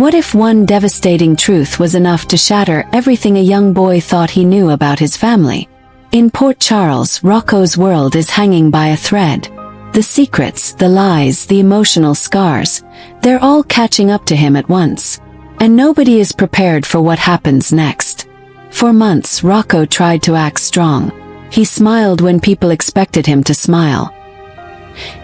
What if one devastating truth was enough to shatter everything a young boy thought he knew about his family? In Port Charles, Rocco's world is hanging by a thread. The secrets, the lies, the emotional scars, they're all catching up to him at once. And nobody is prepared for what happens next. For months, Rocco tried to act strong. He smiled when people expected him to smile.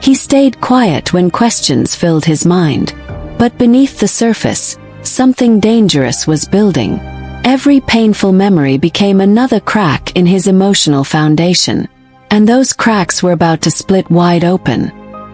He stayed quiet when questions filled his mind. But beneath the surface, something dangerous was building. Every painful memory became another crack in his emotional foundation. And those cracks were about to split wide open.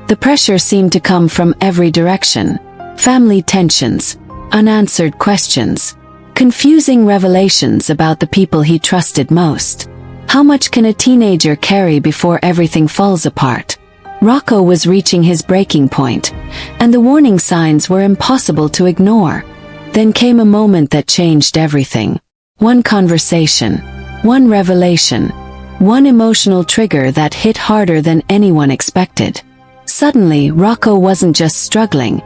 The pressure seemed to come from every direction. Family tensions, unanswered questions, confusing revelations about the people he trusted most. How much can a teenager carry before everything falls apart? Rocco was reaching his breaking point, and the warning signs were impossible to ignore. Then came a moment that changed everything. One conversation, one revelation, one emotional trigger that hit harder than anyone expected. Suddenly, Rocco wasn't just struggling.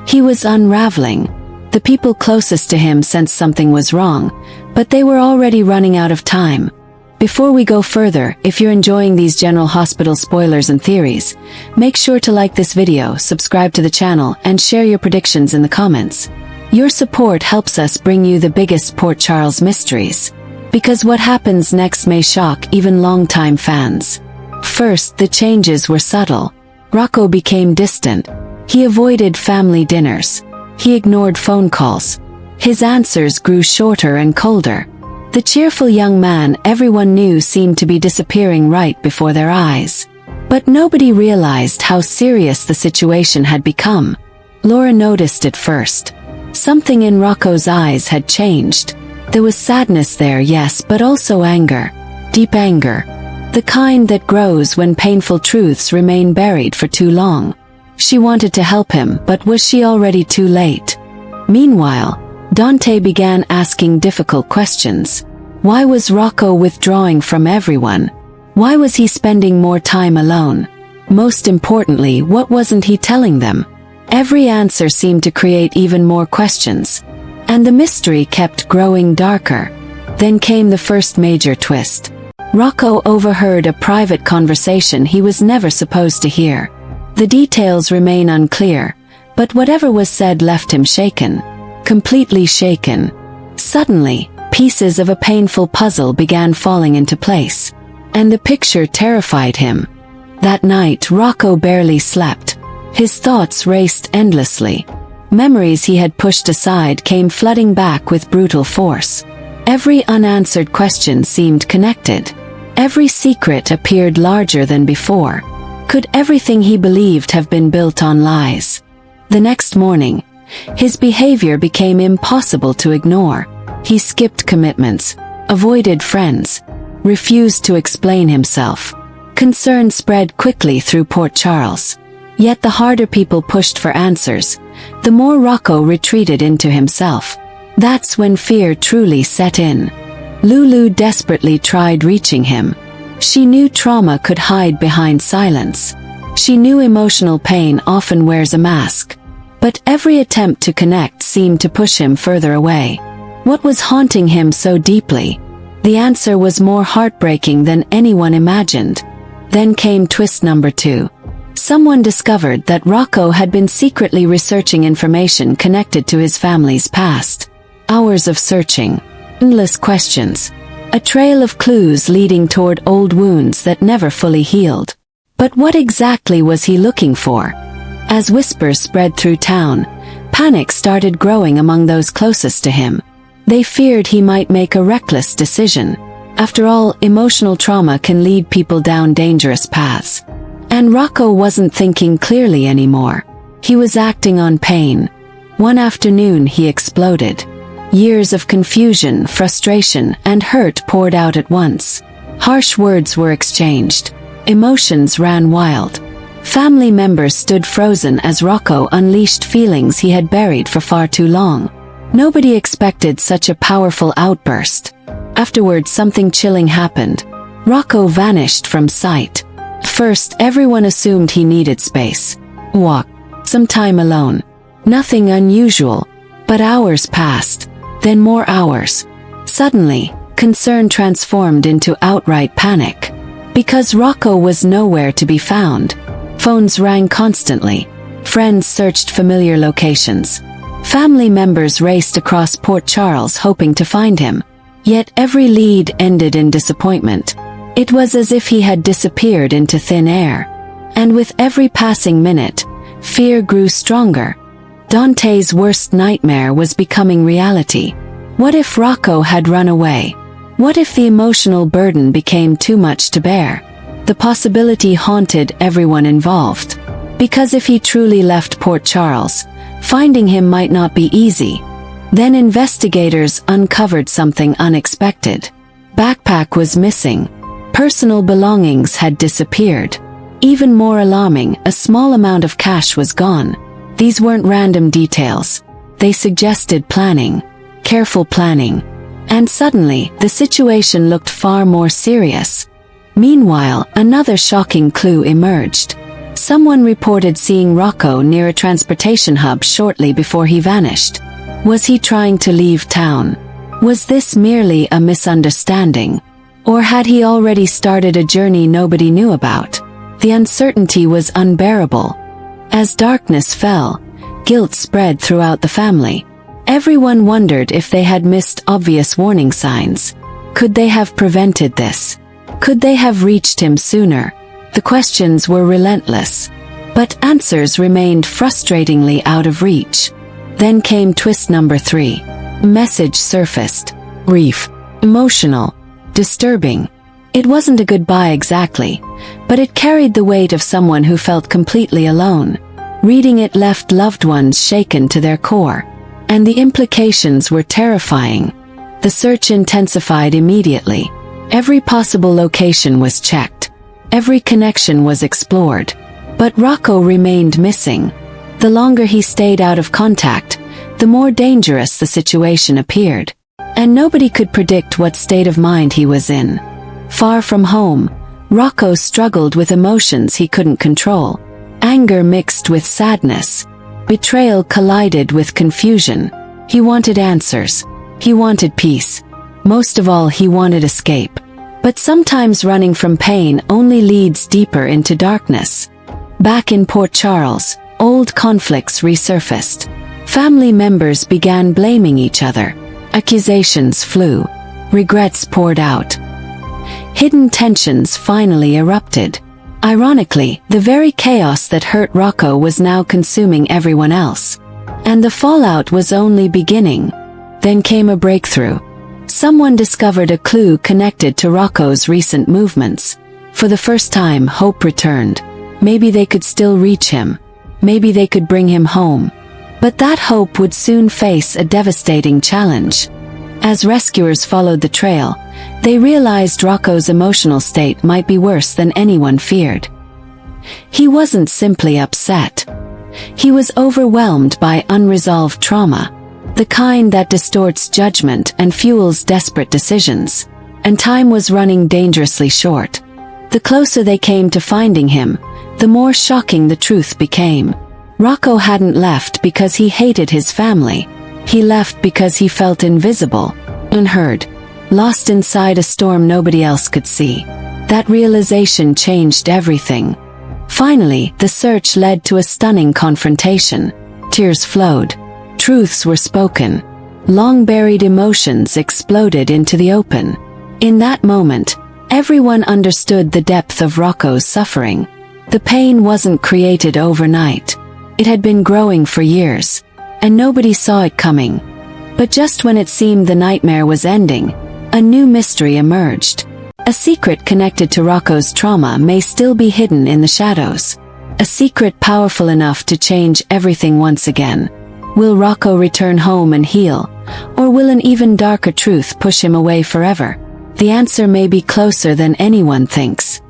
He was unraveling. The people closest to him sensed something was wrong, but they were already running out of time. Before we go further, if you're enjoying these General Hospital spoilers and theories, make sure to like this video, subscribe to the channel, and share your predictions in the comments. Your support helps us bring you the biggest Port Charles mysteries. Because what happens next may shock even longtime fans. First, the changes were subtle. Rocco became distant. He avoided family dinners. He ignored phone calls. His answers grew shorter and colder. The cheerful young man everyone knew seemed to be disappearing right before their eyes. But nobody realized how serious the situation had become. Laura noticed it first. Something in Rocco's eyes had changed. There was sadness there, yes, but also anger. Deep anger. The kind that grows when painful truths remain buried for too long. She wanted to help him, but was she already too late? Meanwhile, Dante began asking difficult questions. Why was Rocco withdrawing from everyone? Why was he spending more time alone? Most importantly, what wasn't he telling them? Every answer seemed to create even more questions. And the mystery kept growing darker. Then came the first major twist. Rocco overheard a private conversation he was never supposed to hear. The details remain unclear, but whatever was said left him shaken. Completely shaken. Suddenly, pieces of a painful puzzle began falling into place. And the picture terrified him. That night, Rocco barely slept. His thoughts raced endlessly. Memories he had pushed aside came flooding back with brutal force. Every unanswered question seemed connected. Every secret appeared larger than before. Could everything he believed have been built on lies? The next morning, his behavior became impossible to ignore. He skipped commitments, avoided friends, refused to explain himself. Concern spread quickly through Port Charles. Yet the harder people pushed for answers, the more Rocco retreated into himself. That's when fear truly set in. Lulu desperately tried reaching him. She knew trauma could hide behind silence. She knew emotional pain often wears a mask. But every attempt to connect seemed to push him further away. What was haunting him so deeply? The answer was more heartbreaking than anyone imagined. Then came twist number 2. Someone discovered that Rocco had been secretly researching information connected to his family's past. Hours of searching. Endless questions. A trail of clues leading toward old wounds that never fully healed. But what exactly was he looking for? As whispers spread through town, panic started growing among those closest to him. They feared he might make a reckless decision. After all, emotional trauma can lead people down dangerous paths. And Rocco wasn't thinking clearly anymore. He was acting on pain. One afternoon he exploded. Years of confusion, frustration, and hurt poured out at once. Harsh words were exchanged. Emotions ran wild. Family members stood frozen as Rocco unleashed feelings he had buried for far too long. Nobody expected such a powerful outburst. Afterwards, something chilling happened. Rocco vanished from sight. First, everyone assumed he needed space. Walk. Some time alone. Nothing unusual. But hours passed, then more hours. Suddenly, concern transformed into outright panic. Because Rocco was nowhere to be found. Phones rang constantly. Friends searched familiar locations. Family members raced across Port Charles hoping to find him. Yet every lead ended in disappointment. It was as if he had disappeared into thin air. And with every passing minute, fear grew stronger. Dante's worst nightmare was becoming reality. What if Rocco had run away? What if the emotional burden became too much to bear? The possibility haunted everyone involved. Because if he truly left Port Charles, finding him might not be easy. Then investigators uncovered something unexpected. Backpack was missing. Personal belongings had disappeared. Even more alarming, a small amount of cash was gone. These weren't random details. They suggested planning. Careful planning. And suddenly, the situation looked far more serious. Meanwhile, another shocking clue emerged. Someone reported seeing Rocco near a transportation hub shortly before he vanished. Was he trying to leave town? Was this merely a misunderstanding? Or had he already started a journey nobody knew about? The uncertainty was unbearable. As darkness fell, guilt spread throughout the family. Everyone wondered if they had missed obvious warning signs. Could they have prevented this? Could they have reached him sooner? The questions were relentless. But answers remained frustratingly out of reach. Then came twist number 3. A message surfaced. Brief. Emotional. Disturbing. It wasn't a goodbye exactly, but it carried the weight of someone who felt completely alone. Reading it left loved ones shaken to their core. And the implications were terrifying. The search intensified immediately. Every possible location was checked. Every connection was explored. But Rocco remained missing. The longer he stayed out of contact, the more dangerous the situation appeared. And nobody could predict what state of mind he was in. Far from home, Rocco struggled with emotions he couldn't control. Anger mixed with sadness. Betrayal collided with confusion. He wanted answers. He wanted peace. Most of all, he wanted escape. But sometimes running from pain only leads deeper into darkness. Back in Port Charles, old conflicts resurfaced. Family members began blaming each other. Accusations flew. Regrets poured out. Hidden tensions finally erupted. Ironically, the very chaos that hurt Rocco was now consuming everyone else. And the fallout was only beginning. Then came a breakthrough. Someone discovered a clue connected to Rocco's recent movements. For the first time, hope returned. Maybe they could still reach him. Maybe they could bring him home. But that hope would soon face a devastating challenge. As rescuers followed the trail, they realized Rocco's emotional state might be worse than anyone feared. He wasn't simply upset. He was overwhelmed by unresolved trauma, the kind that distorts judgment and fuels desperate decisions. And time was running dangerously short. The closer they came to finding him, the more shocking the truth became. Rocco hadn't left because he hated his family. He left because he felt invisible, unheard, lost inside a storm nobody else could see. That realization changed everything. Finally, the search led to a stunning confrontation. Tears flowed. Truths were spoken. Long-buried emotions exploded into the open. In that moment, everyone understood the depth of Rocco's suffering. The pain wasn't created overnight. It had been growing for years, and nobody saw it coming. But just when it seemed the nightmare was ending, a new mystery emerged. A secret connected to Rocco's trauma may still be hidden in the shadows. A secret powerful enough to change everything once again. Will Rocco return home and heal, or will an even darker truth push him away forever? The answer may be closer than anyone thinks.